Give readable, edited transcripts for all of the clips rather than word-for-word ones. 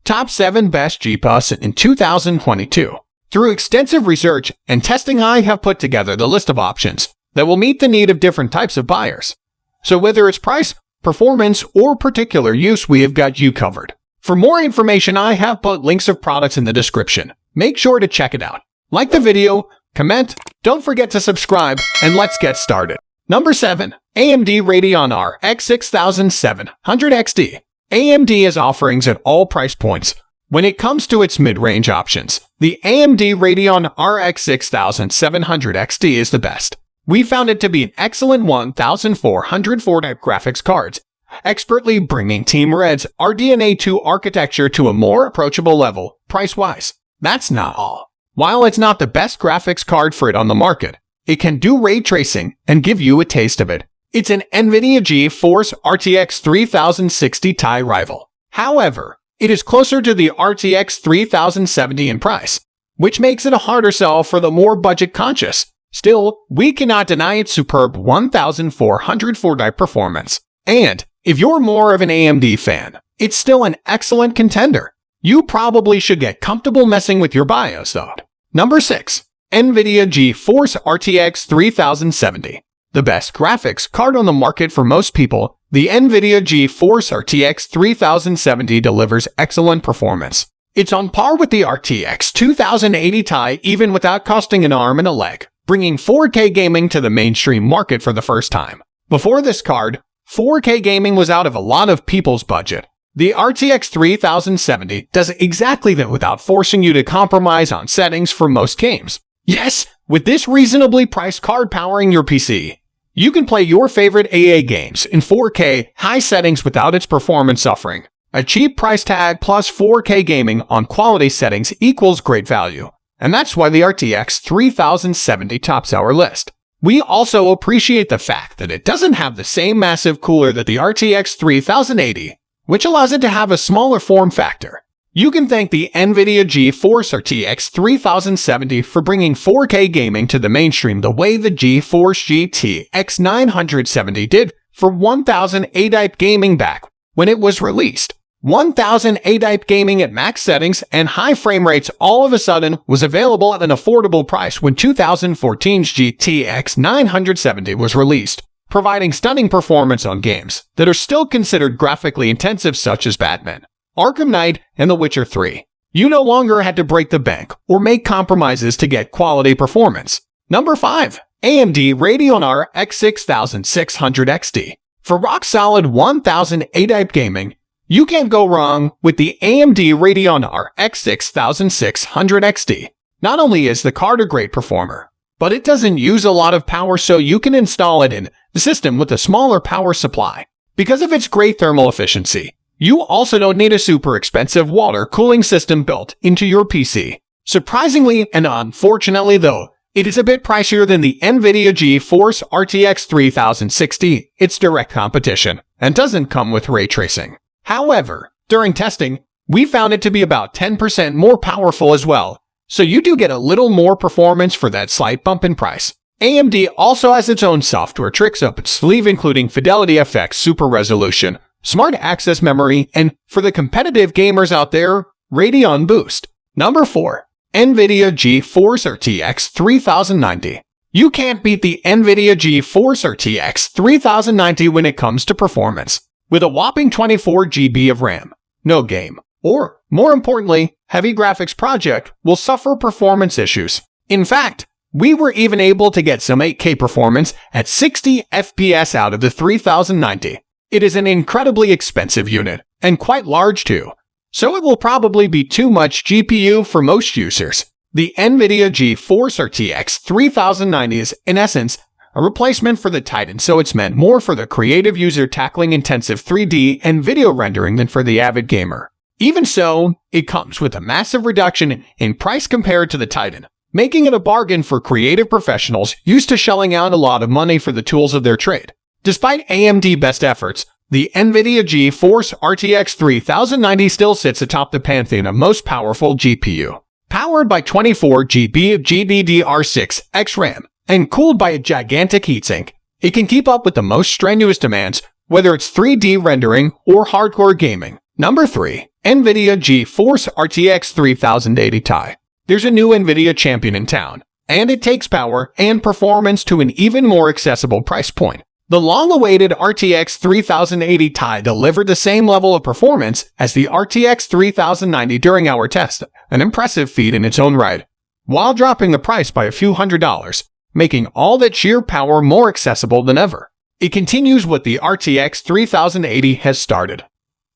Top 7 Best GPUS in 2022. Through extensive research and testing, I have put together the list of options that will meet the need of different types of buyers. So whether it's price, performance, or particular use, we have got you covered. For more information, I have put links of products in the description. Make sure to check it out. Like the video, comment, don't forget to subscribe, and let's get started. Number 7. AMD Radeon RX 6700 XT. AMD has offerings at all price points. When it comes to its mid-range options, the AMD Radeon RX 6700 XT is the best. We found it to be an excellent 1404 type graphics cards, expertly bringing Team Red's RDNA 2 architecture to a more approachable level, price-wise. That's not all. While it's not the best graphics card for it on the market, it can do ray tracing and give you a taste of it. It's an Nvidia GeForce RTX 3060 Ti rival. However, it is closer to the RTX 3070 in price, which makes it a harder sell for the more budget-conscious. Still, we cannot deny its superb 1404 die performance. And if you're more of an AMD fan, it's still an excellent contender. You probably should get comfortable messing with your BIOS though. Number 6. Nvidia GeForce RTX 3070. The best graphics card on the market for most people, the Nvidia GeForce RTX 3070 delivers excellent performance. It's on par with the RTX 2080 Ti even without costing an arm and a leg, bringing 4K gaming to the mainstream market for the first time. Before this card, 4K gaming was out of a lot of people's budget. The RTX 3070 does exactly that without forcing you to compromise on settings for most games. Yes, with this reasonably priced card powering your PC, you can play your favorite AA games in 4K high settings without its performance suffering. A cheap price tag plus 4K gaming on quality settings equals great value. And that's why the RTX 3070 tops our list. We also appreciate the fact that it doesn't have the same massive cooler that the RTX 3080, which allows it to have a smaller form factor. You can thank the Nvidia GeForce RTX 3070 for bringing 4K gaming to the mainstream the way the GeForce GTX 970 did for 1000 A-type gaming back when it was released. 1000 A-type gaming at max settings and high frame rates all of a sudden was available at an affordable price when 2014's GTX 970 was released, providing stunning performance on games that are still considered graphically intensive such as Batman, Arkham Knight, and The Witcher 3. You no longer had to break the bank or make compromises to get quality performance. Number 5. AMD Radeon RX 6600 XT. For rock-solid 1000 A-type gaming, you can't go wrong with the AMD Radeon RX 6600 XT. Not only is the card a great performer, but it doesn't use a lot of power, so you can install it in the system with a smaller power supply. Because of its great thermal efficiency, you also don't need a super expensive water cooling system built into your PC. Surprisingly and unfortunately though, it is a bit pricier than the Nvidia GeForce RTX 3060, its direct competition, and doesn't come with ray tracing. However, during testing, we found it to be about 10% more powerful as well, so you do get a little more performance for that slight bump in price. AMD also has its own software tricks up its sleeve, including Fidelity FX Super Resolution, Smart Access Memory, and for the competitive gamers out there, Radeon Boost. Number 4. Nvidia GeForce RTX 3090. You can't beat the Nvidia GeForce RTX 3090 when it comes to performance. With a whopping 24 GB of RAM, no game, or, more importantly, heavy graphics project will suffer performance issues. In fact, we were even able to get some 8K performance at 60 FPS out of the 3090. It is an incredibly expensive unit, and quite large too, so it will probably be too much GPU for most users. The Nvidia GeForce RTX 3090 is, in essence, a replacement for the Titan, so it's meant more for the creative user tackling intensive 3D and video rendering than for the avid gamer. Even so, it comes with a massive reduction in price compared to the Titan, making it a bargain for creative professionals used to shelling out a lot of money for the tools of their trade. Despite AMD's best efforts, the Nvidia GeForce RTX 3090 still sits atop the pantheon of most powerful GPU. Powered by 24 GB of GDDR6X RAM and cooled by a gigantic heatsink, it can keep up with the most strenuous demands, whether it's 3D rendering or hardcore gaming. Number 3. Nvidia GeForce RTX 3080 Ti. There's a new Nvidia champion in town, and it takes power and performance to an even more accessible price point. The long-awaited RTX 3080 Ti delivered the same level of performance as the RTX 3090 during our test, an impressive feat in its own right, while dropping the price by a few $100s, making all that sheer power more accessible than ever. It continues what the RTX 3080 has started,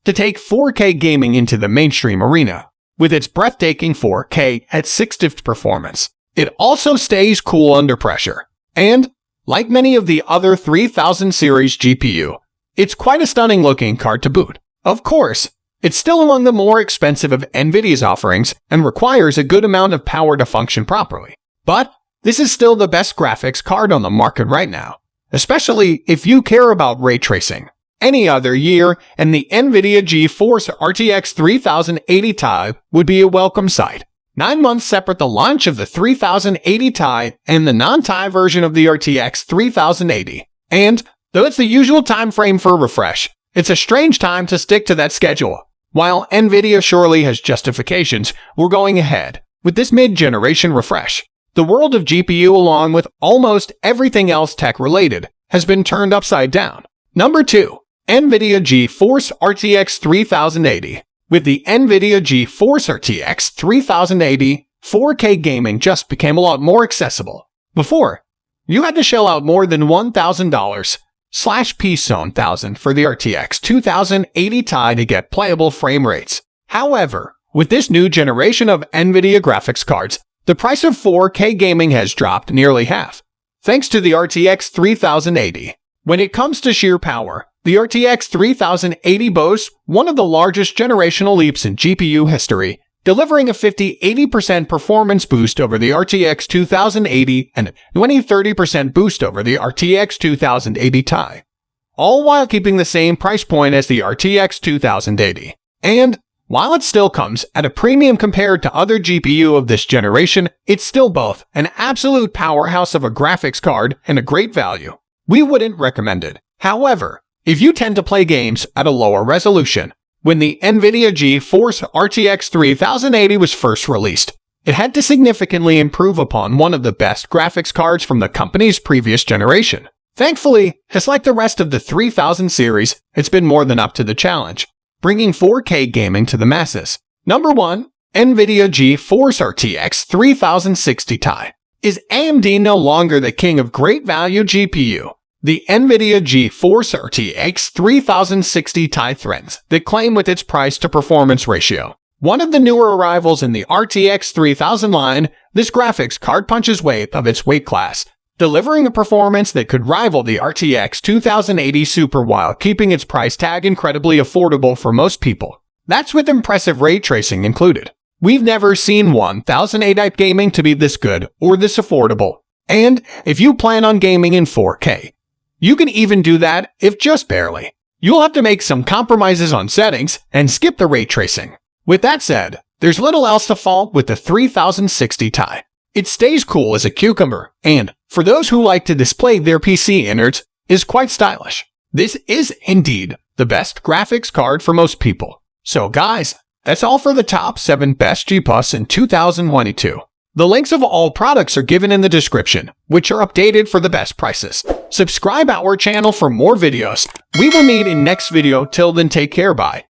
to take 4K gaming into the mainstream arena. With its breathtaking 4K at 60th performance, it also stays cool under pressure, and like many of the other 3000 series GPU, it's quite a stunning looking card to boot. Of course, it's still among the more expensive of Nvidia's offerings and requires a good amount of power to function properly. But this is still the best graphics card on the market right now, especially if you care about ray tracing. Any other year, and the Nvidia GeForce RTX 3080 Ti would be a welcome sight. 9 months separate the launch of the 3080 Ti and the non-Ti version of the RTX 3080. And, though it's the usual time frame for a refresh, it's a strange time to stick to that schedule. While Nvidia surely has justifications, we're going ahead with this mid-generation refresh. The world of GPU, along with almost everything else tech-related, has been turned upside down. Number 2. Nvidia GeForce RTX 3080. With the Nvidia GeForce RTX 3080, 4K gaming just became a lot more accessible. Before, you had to shell out more than $1,000/P-Zone for the RTX 2080 Ti to get playable frame rates. However, with this new generation of Nvidia graphics cards, the price of 4K gaming has dropped nearly half, thanks to the RTX 3080. When it comes to sheer power, the RTX 3080 boasts one of the largest generational leaps in GPU history, delivering a 50-80% performance boost over the RTX 2080 and a 20-30% boost over the RTX 2080 Ti, all while keeping the same price point as the RTX 2080. And while it still comes at a premium compared to other GPU of this generation, it's still both an absolute powerhouse of a graphics card and a great value. We wouldn't recommend it. However, if you tend to play games at a lower resolution, when the Nvidia GeForce RTX 3080 was first released, it had to significantly improve upon one of the best graphics cards from the company's previous generation. Thankfully, just like the rest of the 3000 series, it's been more than up to the challenge, bringing 4K gaming to the masses. Number 1. Nvidia GeForce RTX 3060 Ti. Is AMD no longer the king of great value GPU? The Nvidia GeForce RTX 3060 Ti threatens the claim with its price-to-performance ratio. One of the newer arrivals in the RTX 3000 line, this graphics card punches weight of its weight class, delivering a performance that could rival the RTX 2080 Super while keeping its price tag incredibly affordable for most people. That's with impressive ray tracing included. We've never seen 1080 gaming to be this good or this affordable. And if you plan on gaming in 4K, you can even do that, if just barely. You'll have to make some compromises on settings and skip the ray tracing. With that said, there's little else to fault with the 3060 Ti. It stays cool as a cucumber, and, for those who like to display their PC innards, is quite stylish. This is indeed the best graphics card for most people. So guys, that's all for the top 7 best GPUS in 2022. The links of all products are given in the description, which are updated for the best prices. Subscribe our channel for more videos. We will meet in next video. Till then, take care, bye.